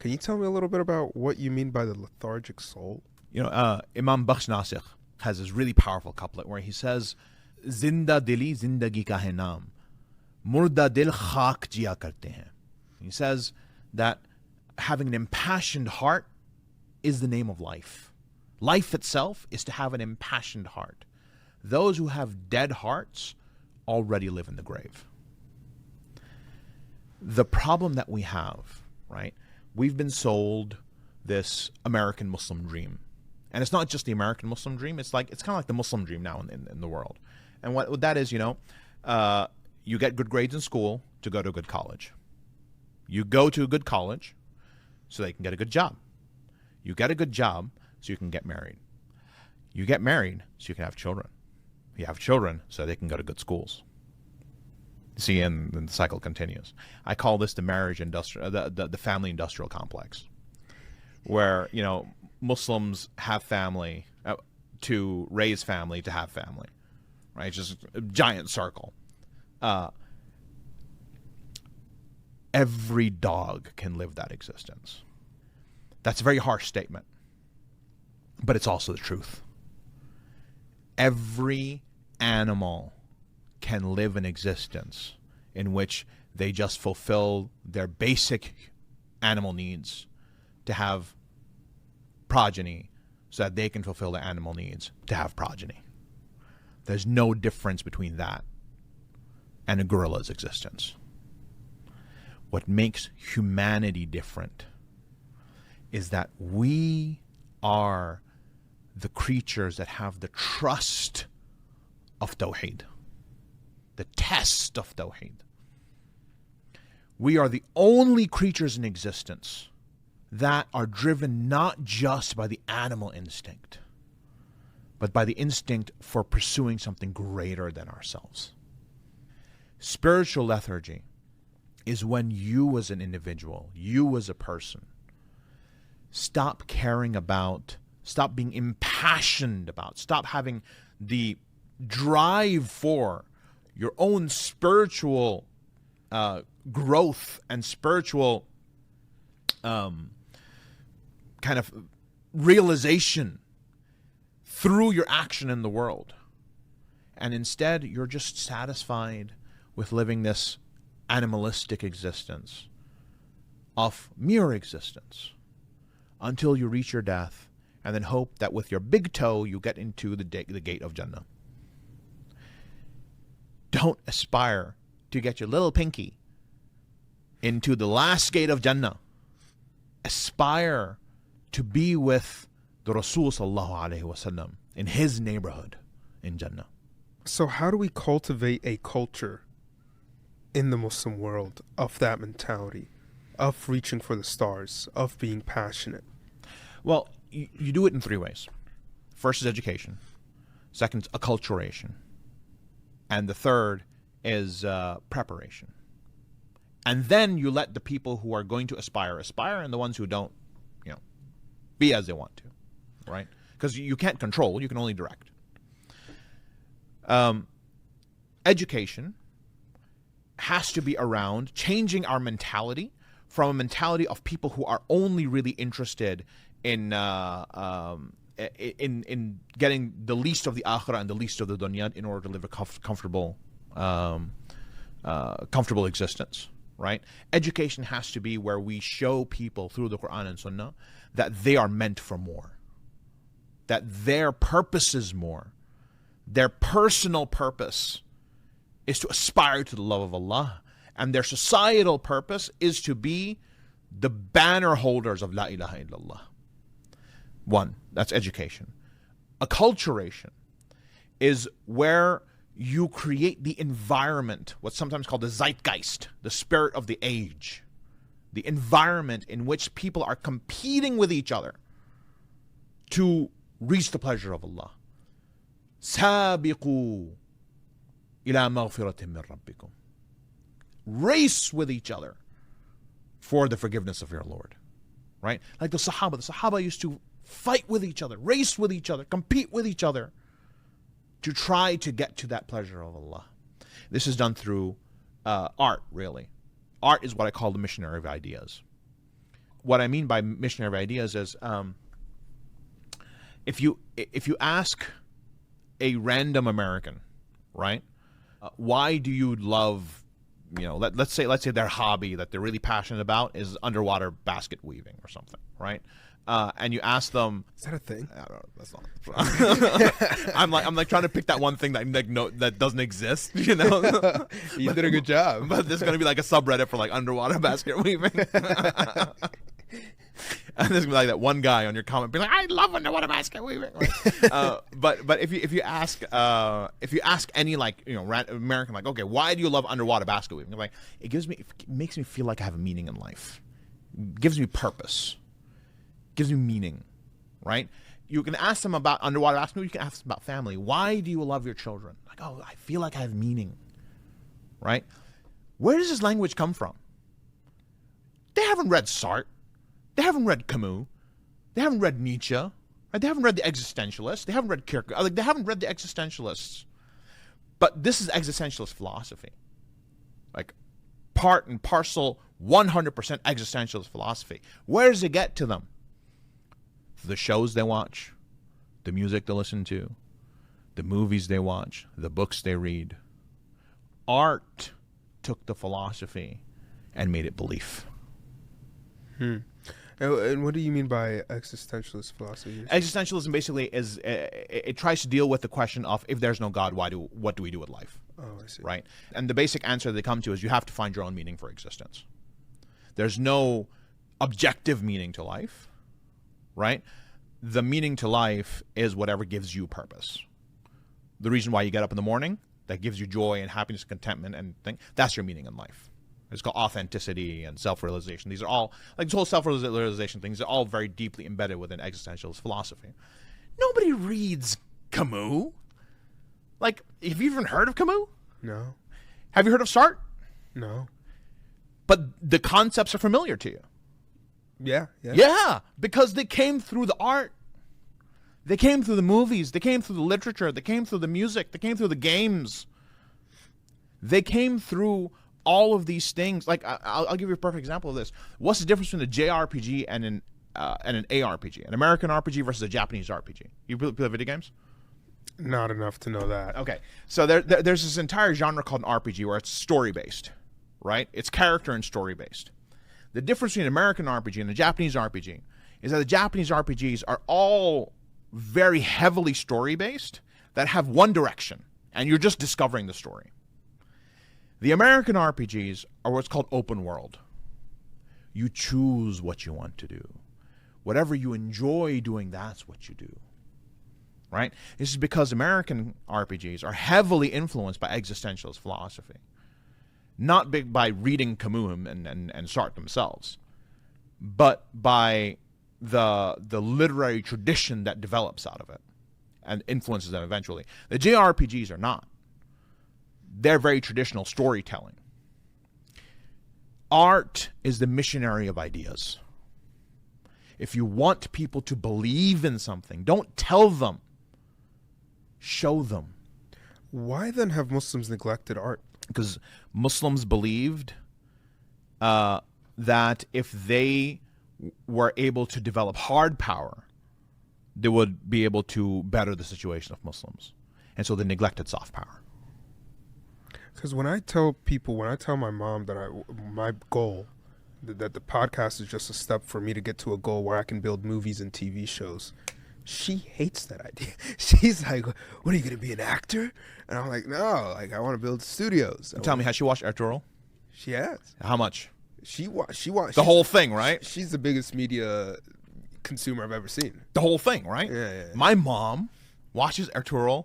Can you tell me a little bit about what you mean by the lethargic soul? Imam Bakhsh Nasikh has this really powerful couplet where he says, Zinda dili zindagi ka hai naam, murda dil khak jiya karte hain. He says that having an impassioned heart is the name of life. Life itself is to have an impassioned heart. Those who have dead hearts already live in the grave. The problem that we have, right? We've been sold this American Muslim dream. And it's not just the American Muslim dream, it's kind of like the Muslim dream now in the world. And what that is, you get good grades in school to go to a good college. You go to a good college so that you can get a good job. You get a good job so you can get married. You get married so you can have children. You have children so they can go to good schools. See, and the cycle continues. I call this the marriage industrial, the family industrial complex, where Muslims have family to raise family to have family, right? It's just a giant circle. Every dog can live that existence. That's a very harsh statement, but it's also the truth. Every animal can live an existence in which they just fulfill their basic animal needs to have progeny so that they can fulfill their animal needs to have progeny. There's no difference between that and a gorilla's existence. What makes humanity different is that we are the creatures that have the trust of Tawheed, the test of Tawheed. We are the only creatures in existence that are driven not just by the animal instinct, but by the instinct for pursuing something greater than ourselves. Spiritual lethargy is when you as an individual, you as a person, stop caring about, stop being impassioned about, stop having the drive for your own spiritual growth and spiritual kind of realization through your action in the world. And instead, you're just satisfied with living this animalistic existence of mere existence until you reach your death and then hope that with your big toe you get into the gate of Jannah. Don't aspire to get your little pinky into the last gate of Jannah. Aspire to be with the Rasul sallallahu alaihi wasallam in his neighborhood in Jannah. So how do we cultivate a culture in the Muslim world of that mentality, of reaching for the stars, of being passionate? Well, you do it in three ways. First is education. Second is acculturation. And the third is preparation. And then you let the people who are going to aspire, and the ones who don't, be as they want to, right? Because you can't control, you can only direct. Education has to be around changing our mentality from a mentality of people who are only really interested in getting the least of the akhirah and the least of the dunya in order to live a comfortable existence, right? Education has to be where we show people through the Quran and Sunnah that they are meant for more, that their purpose is more. Their personal purpose is to aspire to the love of Allah, and their societal purpose is to be the banner holders of La ilaha illallah. One, that's education. Acculturation is where you create the environment, what's sometimes called the zeitgeist, the spirit of the age, the environment in which people are competing with each other to reach the pleasure of Allah. سابقوا إلى مغفرة من ربكم. Race with each other for the forgiveness of your Lord. Right? Like the Sahaba. The Sahaba used to fight with each other, race with each other, compete with each other to try to get to that pleasure of Allah. This is done through art, really. Art is what I call the missionary of ideas. what I mean by missionary ideas is if you ask a random American, right, why do you love, let's say their hobby that they're really passionate about is underwater basket weaving or something, right? And you ask them, is that a thing? I don't know, that's not. I'm like trying to pick that one thing that doesn't exist, You did a good job. But there's gonna be like a subreddit for like underwater basket weaving. And there's gonna be like that one guy on your comment be like, I love underwater basket weaving. But if you ask any American, like, okay, why do you love underwater basket weaving? You're like, it makes me feel like I have a meaning in life. It gives me purpose. Gives you meaning, right? You can ask them about underwater basket weaving. You can ask them about family. Why do you love your children? Like, oh, I feel like I have meaning, right? Where does this language come from? They haven't read Sartre. They haven't read Camus. They haven't read Nietzsche. Right? They haven't read the existentialists. They haven't read Kierkegaard. Like, they haven't read the existentialists. But this is existentialist philosophy. Like, part and parcel, 100% existentialist philosophy. Where does it get to them? The shows they watch, the music they listen to, the movies they watch, the books they read. Art took the philosophy and made it belief. And what do you mean by existentialist philosophy? Existentialism basically is it tries to deal with the question of, if there's no God, what do we do with life? Oh, I see. Right? And the basic answer they come to is you have to find your own meaning for existence. There's no objective meaning to life, right? The meaning to life is whatever gives you purpose. The reason why you get up in the morning, that gives you joy and happiness and contentment and thing, that's your meaning in life. It's called authenticity and self-realization. These are all, like this whole self-realization things, are all very deeply embedded within existentialist philosophy. Nobody reads Camus. Like, have you even heard of Camus? No. Have you heard of Sartre? No. But the concepts are familiar to you. Yeah. Yeah, because they came through the art. They came through the movies. They came through the literature. They came through the music. They came through the games. They came through all of these things. Like, I'll give you a perfect example of this. What's the difference between a JRPG and an ARPG? An American RPG versus a Japanese RPG? You play video games? Not enough to know that. Okay. So there's this entire genre called an RPG where it's story-based, right? It's character and story-based. The difference between an American RPG and a Japanese RPG is that the Japanese RPGs are all very heavily story-based that have one direction, and you're just discovering the story. The American RPGs are what's called open world. You choose what you want to do. Whatever you enjoy doing, that's what you do. Right? This is because American RPGs are heavily influenced by existentialist philosophy. Not by reading Camus and Sartre themselves, but by the literary tradition that develops out of it and influences them eventually. The JRPGs are not. They're very traditional storytelling. Art is the missionary of ideas. If you want people to believe in something, don't tell them. Show them. Why then have Muslims neglected art? Because Muslims believed that if they were able to develop hard power, they would be able to better the situation of Muslims. And so they neglected soft power. Because when I tell my mom that my goal, that the podcast is just a step for me to get to a goal where I can build movies and TV shows, she hates that idea. She's like, what, are you going to be an actor? And I'm like, no, like I want to build studios. Tell me, has she watched Ertugrul? She has. How much? She watched the whole thing, right? She's the biggest media consumer I've ever seen. The whole thing, right? Yeah. My mom watches Ertugrul,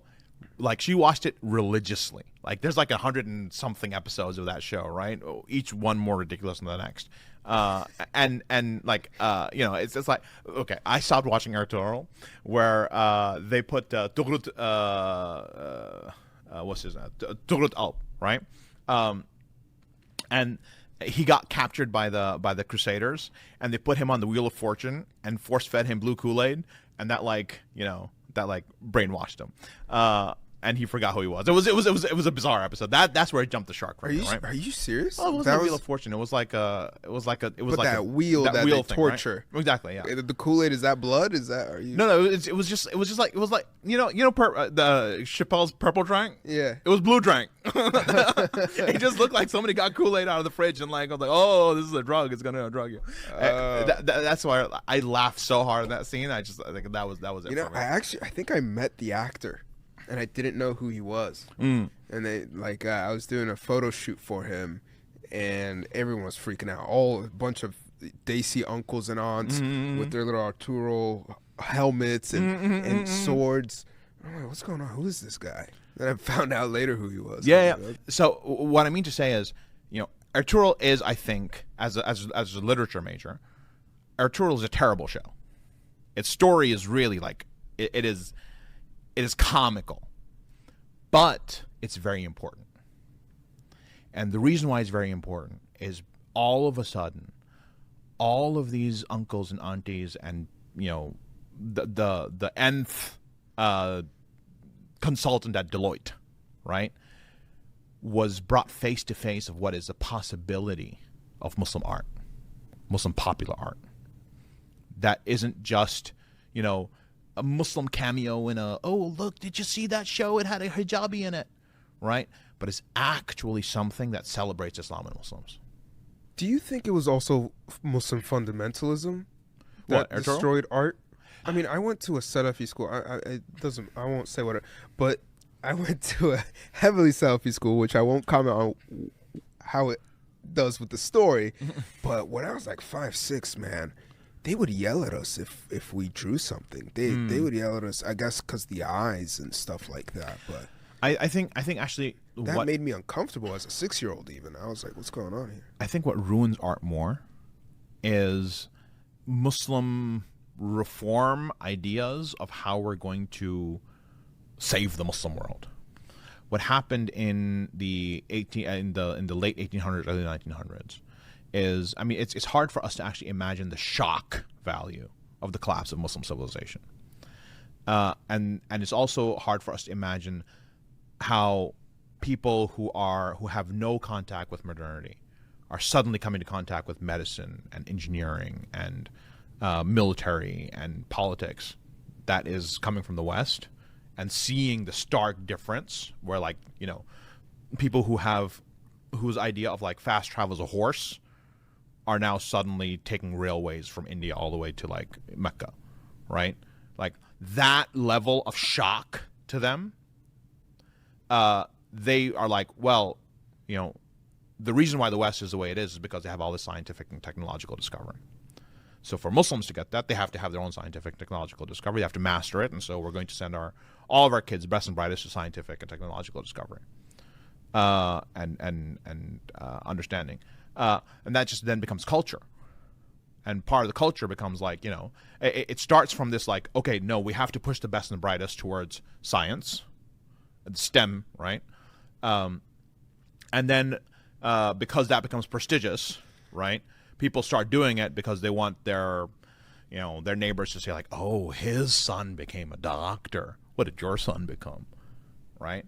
like she watched it religiously. Like there's like 100 and something episodes of that show, right? Each one more ridiculous than the next. And like it's like, okay, I stopped watching Ertugrul where they put Turgut what's his name? Turgut Alp, right? And he got captured by the Crusaders, and they put him on the Wheel of Fortune and force fed him blue Kool-Aid, and that brainwashed him. and he forgot who he was. It was a bizarre episode. That's where it jumped the shark for me, right? Are you serious? Oh, it was a Wheel of Fortune. It was like that a wheel that wheel they thing, torture. Right? Exactly. Yeah. The Kool-Aid, is that blood? Is that? Are you? No. It was just like the Chappelle's purple drink. Yeah. It was blue drink. It just looked like somebody got Kool-Aid out of the fridge and like I was like, oh, this is a drug. It's gonna drug you. That's why I laughed so hard in that scene. I think that was it. You know, for me. I think I met the actor, and I didn't know who he was. And I was doing a photo shoot for him, and everyone was freaking out. A bunch of Daisy uncles and aunts with their little Arturo helmets and swords. I'm like, what's going on? Who is this guy? Then I found out later who he was. Yeah. So what I mean to say is, Arturo is, I think, as a literature major, Arturo is a terrible show. Its story is really like it is comical, but it's very important. And the reason why it's very important is all of a sudden, all of these uncles and aunties and the nth consultant at Deloitte, right, was brought face to face of what is the possibility of Muslim art, Muslim popular art. That isn't just, a Muslim cameo in oh, look, did you see that show? It had a hijabi in it, right? But it's actually something that celebrates Islam and Muslims. Do you think it was also Muslim fundamentalism that destroyed art? I mean, I went to a Salafi school. I won't say what, but I went to a heavily Salafi school, which I won't comment on how it does with the story. But when I was like 5, 6, man, they would yell at us if we drew something. They would yell at us, I guess, because the eyes and stuff like that. But I think actually that made me uncomfortable as a 6-year-old. Even I was like, what's going on here? I think what ruins art more is Muslim reform ideas of how we're going to save the Muslim world. What happened in the late 1800s, early 1900s is, I mean, it's hard for us to actually imagine the shock value of the collapse of Muslim civilization, and it's also hard for us to imagine how people who have no contact with modernity are suddenly coming to contact with medicine and engineering and military and politics that is coming from the West, and seeing the stark difference where, like, people whose idea of like fast travel as a horse are now suddenly taking railways from India all the way to like Mecca, right? Like that level of shock to them, they are like, well, the reason why the West is the way it is because they have all this scientific and technological discovery. So for Muslims to get that, they have to have their own scientific and technological discovery. They have to master it, and so we're going to send all of our kids, best and brightest, to scientific and technological discovery and understanding. And that just then becomes culture. And part of the culture becomes like, it starts from this like, okay, no, we have to push the best and the brightest towards science, STEM, right? And then because that becomes prestigious, right? People start doing it because they want their neighbors to say like, oh, his son became a doctor. What did your son become? Right?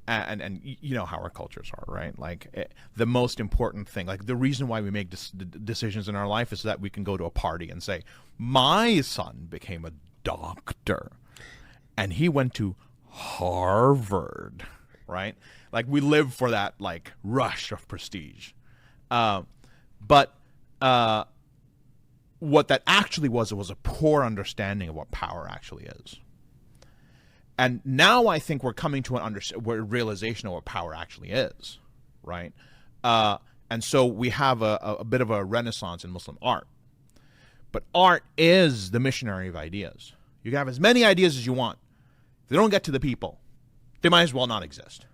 And you know how our cultures are, right? Like the most important thing, like the reason why we make decisions in our life is so that we can go to a party and say, my son became a doctor and he went to Harvard, right? Like we live for that like rush of prestige. But what that actually was, it was a poor understanding of what power actually is. And now I think we're coming to a realization of what power actually is, right? And so we have a bit of a renaissance in Muslim art. But art is the missionary of ideas. You can have as many ideas as you want. If they don't get to the people, they might as well not exist.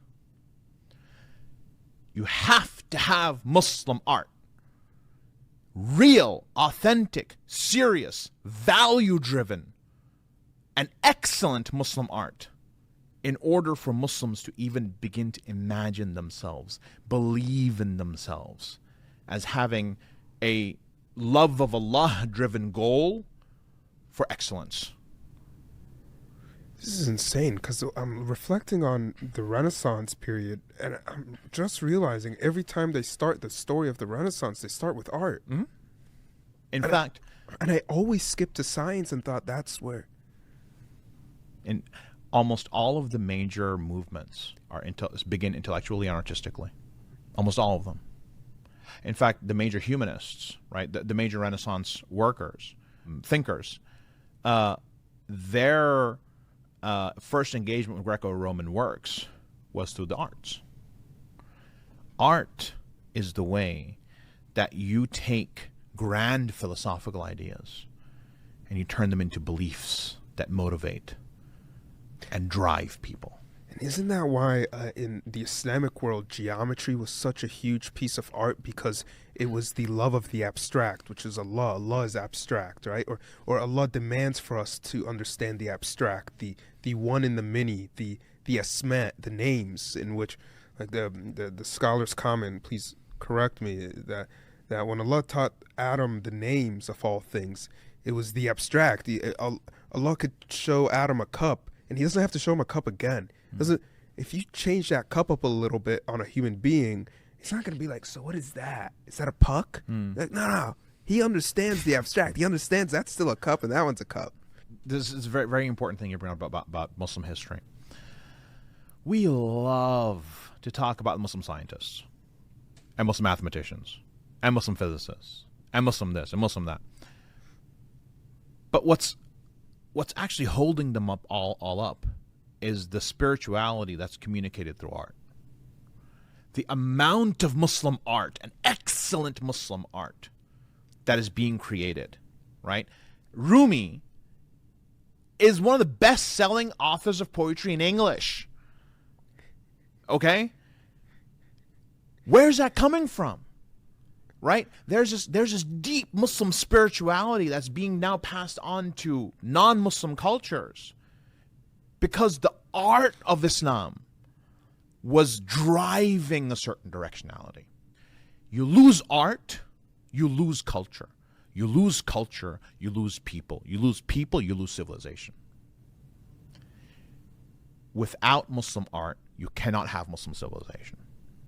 You have to have Muslim art. Real, authentic, serious, value-driven, and excellent Muslim art in order for Muslims to even begin to imagine themselves, believe in themselves as having a love of Allah-driven goal for excellence. This is insane because I'm reflecting on the Renaissance period, and I'm just realizing every time they start the story of the Renaissance, they start with art. Mm-hmm. In And fact, I always skipped to science and thought that's where. in almost all of the major movements begin intellectually and artistically. Almost all of them. In fact, the major humanists, right, the major Renaissance workers, thinkers, their first engagement with Greco-Roman works was through the arts. Art is the way that you take grand philosophical ideas and you turn them into beliefs that motivate and drive people. And isn't that why in the Islamic world, geometry was such a huge piece of art? Because it was the love of the abstract, which is Allah. Allah is abstract, right? Or Allah demands for us to understand the abstract, the one in the many, the asma, the names, in which, like the scholars comment, please correct me, that when Allah taught Adam the names of all things, it was the abstract. Allah could show Adam a cup, and he doesn't have to show him a cup again. Doesn't, if you change that cup up a little bit on a human being, it's not going to be like, so what is that? Is that a puck? Like, no. He understands the abstract. He understands that's still a cup and that one's a cup. This is a very, very important thing you bring up about Muslim history. We love to talk about Muslim scientists and Muslim mathematicians and Muslim physicists and Muslim this and Muslim that. But what's actually holding them up all up is the spirituality that's communicated through art. The amount of Muslim art, and excellent Muslim art, that is being created, right? Rumi is one of the best-selling authors of poetry in English. Okay? Where's that coming from? Right? There's this deep Muslim spirituality that's being now passed on to non-Muslim cultures because the art of Islam was driving a certain directionality. You lose art, you lose culture. You lose culture, you lose people. You lose people, you lose civilization. Without Muslim art, you cannot have Muslim civilization.